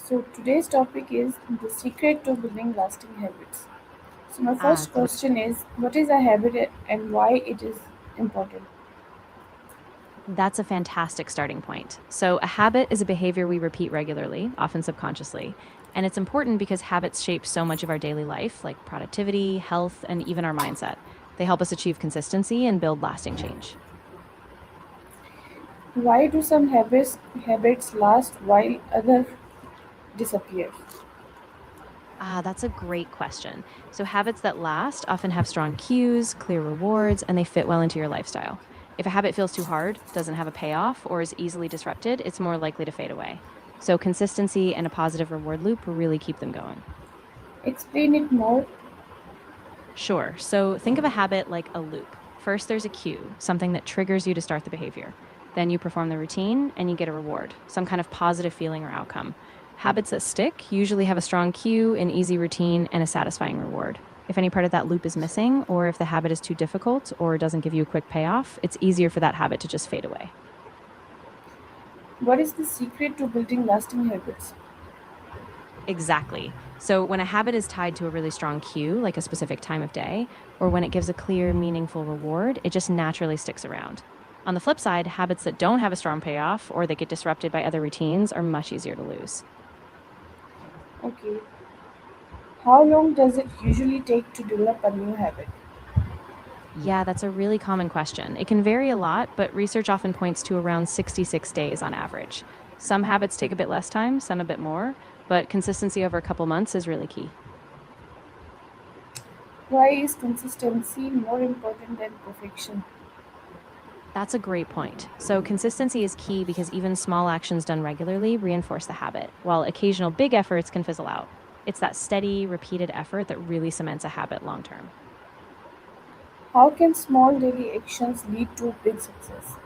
So today's topic is the secret to building lasting habits. So my Ah, first great. question is, what is a habit and why it is important? That's a fantastic starting point. So, a habit is a behavior we repeat regularly, often subconsciously. And it's important because habits shape so much of our daily life, like productivity, health, and even our mindset. They help us achieve consistency and build lasting change. Why do some habits last while others disappear? That's a great question. So, habits that last often have strong cues, clear rewards, and they fit well into your lifestyle. If a habit feels too hard, doesn't have a payoff, or is easily disrupted, it's more likely to fade away. So, consistency and a positive reward loop will really keep them going. Explain it more. Sure. So think of a habit like a loop. First, there's a cue, something that triggers you to start the behavior. Then you perform the routine and you get a reward, some kind of positive feeling or outcome. Habits that stick usually have a strong cue, an easy routine, and a satisfying reward. If any part of that loop is missing, or if the habit is too difficult or doesn't give you a quick payoff, it's easier for that habit to just fade away. What is the secret to building lasting habits? Exactly. So when a habit is tied to a really strong cue, like a specific time of day, or when it gives a clear, meaningful reward, it just naturally sticks around. On the flip side, habits that don't have a strong payoff or that get disrupted by other routines are much easier to lose. Okay. How long does it usually take to develop a new habit? Yeah, that's a really common question. It can vary a lot, but research often points to around 66 days on average. Some habits take a bit less time, some a bit more, but consistency over a couple months is really key. Why is consistency more important than perfection? That's a great point. So, consistency is key because even small actions done regularly reinforce the habit, while occasional big efforts can fizzle out. It's that steady, repeated effort that really cements a habit long term. How can small daily actions lead to big success?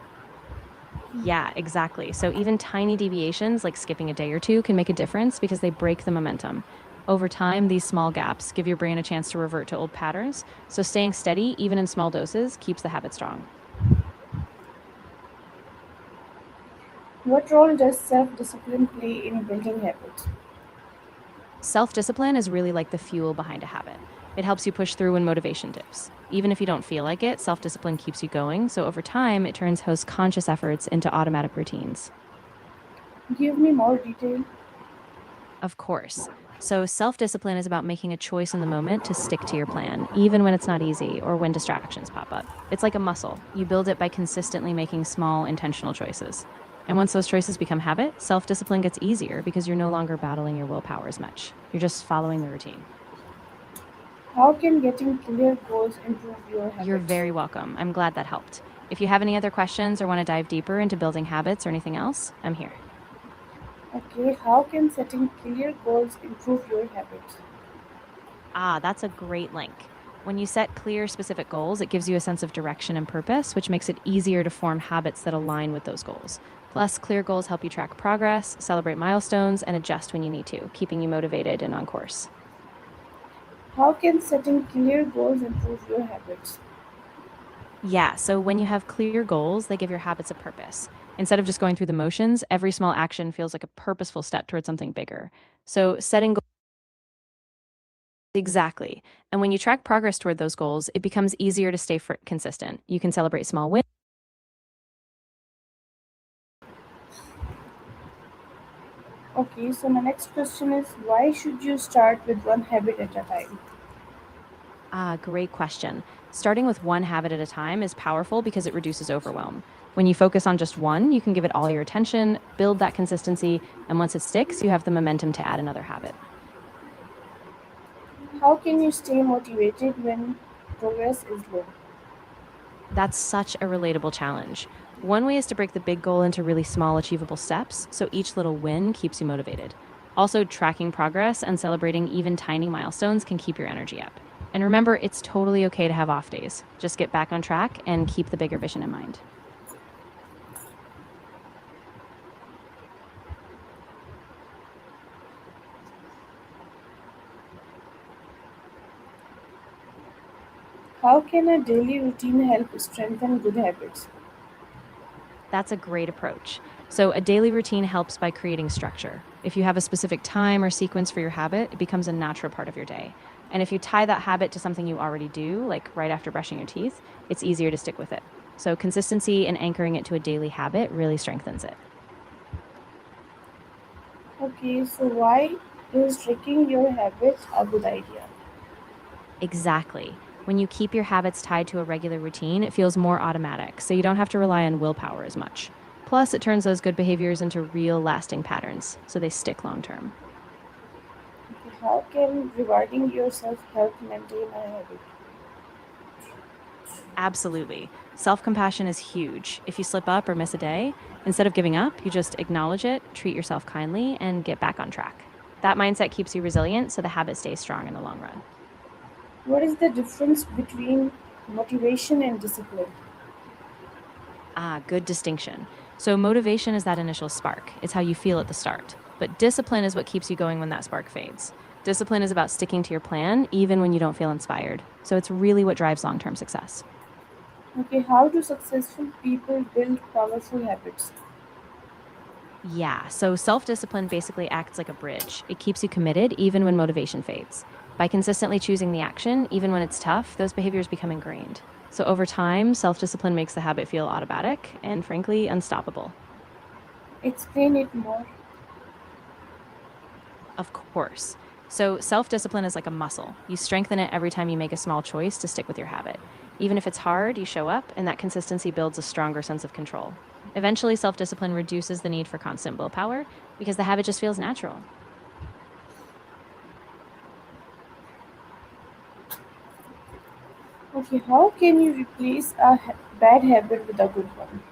Yeah, exactly. So, even tiny deviations like skipping a day or two can make a difference because they break the momentum. Over time, these small gaps give your brain a chance to revert to old patterns. So, staying steady, even in small doses, keeps the habit strong. What role does self discipline play in building habits? Self discipline is really like the fuel behind a habit. It helps you push through when motivation dips. Even if you don't feel like it, self discipline keeps you going. So over time, it turns those conscious efforts into automatic routines. Give me more detail. Of course. So self discipline is about making a choice in the moment to stick to your plan, even when it's not easy or when distractions pop up. It's like a muscle. You build it by consistently making small, intentional choices. And once those choices become habit, self discipline gets easier because you're no longer battling your willpower as much. You're just following the routine. How can getting clear goals improve your You're habits? very welcome. I'm glad that helped. If you have any other questions or want to dive deeper into building habits or anything else, I'm here. Okay, how can setting clear goals improve your habits? That's a great link. When you set clear, specific goals, it gives you a sense of direction and purpose, which makes it easier to form habits that align with those goals. Plus, clear goals help you track progress, celebrate milestones, and adjust when you need to, keeping you motivated and on course. How can setting clear goals improve your habits? Yeah, so when you have clear goals, they give your habits a purpose. Instead of just going through the motions, every small action feels like a purposeful step towards something bigger. So, setting exactly. And when you track progress toward those goals, it becomes easier to stay consistent. You can celebrate small wins. Okay, so my next question is, why should you start with one habit at a time? Great question. Starting with one habit at a time is powerful because it reduces overwhelm. When you focus on just one, you can give it all your attention, build that consistency, and once it sticks, you have the momentum to add another habit. How can you stay motivated when progress is low? That's such a relatable challenge. One way is to break the big goal into really small, achievable steps, so each little win keeps you motivated. Also, tracking progress and celebrating even tiny milestones can keep your energy up. And remember, it's totally okay to have off days. Just get back on track and keep the bigger vision in mind. How can a daily routine help strengthen good habits? That's a great approach. So, a daily routine helps by creating structure. If you have a specific time or sequence for your habit, it becomes a natural part of your day. And if you tie that habit to something you already do, like right after brushing your teeth, it's easier to stick with it. So, consistency and anchoring it to a daily habit really strengthens it. Okay, so why is tracking your habits a good idea? Exactly. When you keep your habits tied to a regular routine, it feels more automatic, so you don't have to rely on willpower as much. Plus, it turns those good behaviors into real lasting patterns, so they stick long term. Okay, how can rewarding yourself help maintain a habit? Absolutely. Self compassion is huge. If you slip up or miss a day, instead of giving up, you just acknowledge it, treat yourself kindly, and get back on track. That mindset keeps you resilient so the habit stays strong in the long run. What is the difference between motivation and discipline? Ah, good distinction. So, motivation is that initial spark, it's how you feel at the start. But discipline is what keeps you going when that spark fades. Discipline is about sticking to your plan, even when you don't feel inspired. So, it's really what drives long term success. Okay, how do successful people build powerful habits? Yeah, so self discipline basically acts like a bridge. It keeps you committed even when motivation fades. By consistently choosing the action, even when it's tough, those behaviors become ingrained. So over time, self discipline makes the habit feel automatic and, frankly, unstoppable. Explain it more. Of course. So self discipline is like a muscle. You strengthen it every time you make a small choice to stick with your habit. Even if it's hard, you show up, and that consistency builds a stronger sense of control. Eventually, self discipline reduces the need for constant willpower because the habit just feels natural. Okay, how can you replace a bad habit with a good one?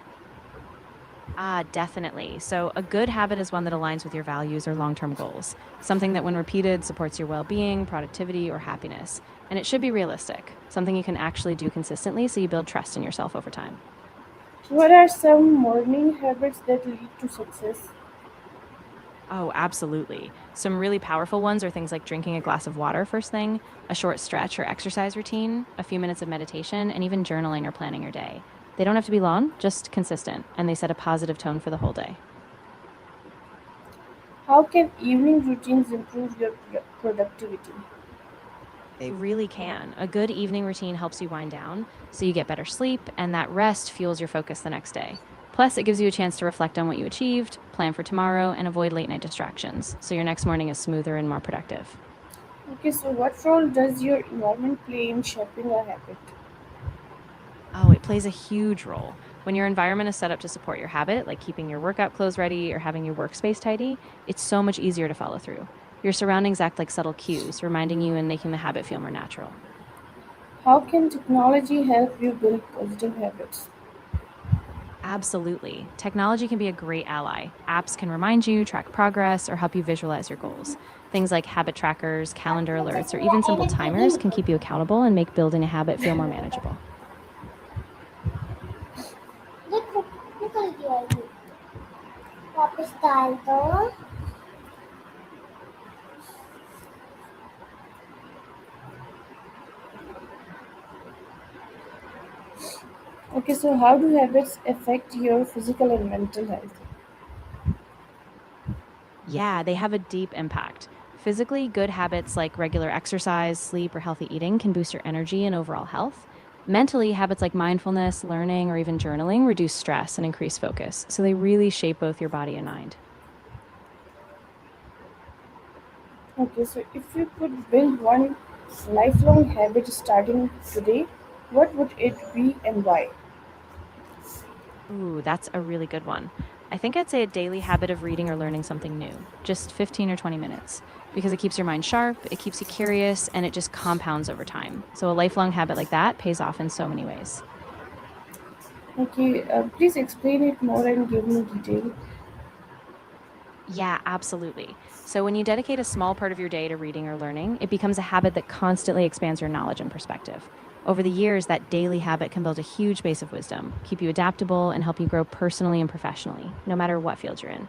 Ah, definitely. So, a good habit is one that aligns with your values or long term goals, something that, when repeated, supports your well being, productivity, or happiness. And it should be realistic, something you can actually do consistently so you build trust in yourself over time. What are some morning habits that lead to success? Oh, absolutely. Some really powerful ones are things like drinking a glass of water first thing, a short stretch or exercise routine, a few minutes of meditation, and even journaling or planning your day. They don't have to be long, just consistent, and they set a positive tone for the whole day. How can evening routines improve your productivity? They really can. A good evening routine helps you wind down so you get better sleep, and that rest fuels your focus the next day. Plus, it gives you a chance to reflect on what you achieved, plan for tomorrow, and avoid late night distractions so your next morning is smoother and more productive. Okay, so what role does your environment play in shaping a habit? Oh, it plays a huge role. When your environment is set up to support your habit, like keeping your workout clothes ready or having your workspace tidy, it's so much easier to follow through. Your surroundings act like subtle cues, reminding you and making the habit feel more natural. How can technology help you build positive habits? Absolutely. Technology can be a great ally. Apps can remind you, track progress, or help you visualize your goals. Things like habit trackers, calendar alerts, or even simple timers can keep you accountable and make building a habit feel more manageable. निकल गया ये वापस डाल दो Okay, so how do habits affect your physical and mental health? Yeah, they have a deep impact. Physically, good habits like regular exercise, sleep, or healthy eating can boost your energy and overall health. Mentally, habits like mindfulness, learning, or even journaling reduce stress and increase focus. So they really shape both your body and mind. Okay, so if you could build one lifelong habit starting today, what would it be and why? Ooh, that's a really good one. I think I'd say a daily habit of reading or learning something new, just 15 or 20 minutes, because it keeps your mind sharp, it keeps you curious, and it just compounds over time. So a lifelong habit like that pays off in so many ways. Okay, please explain it more and give me detail. Yeah, absolutely. So when you dedicate a small part of your day to reading or learning, it becomes a habit that constantly expands your knowledge and perspective. Over the years, that daily habit can build a huge base of wisdom, keep you adaptable, and help you grow personally and professionally, no matter what field you're in.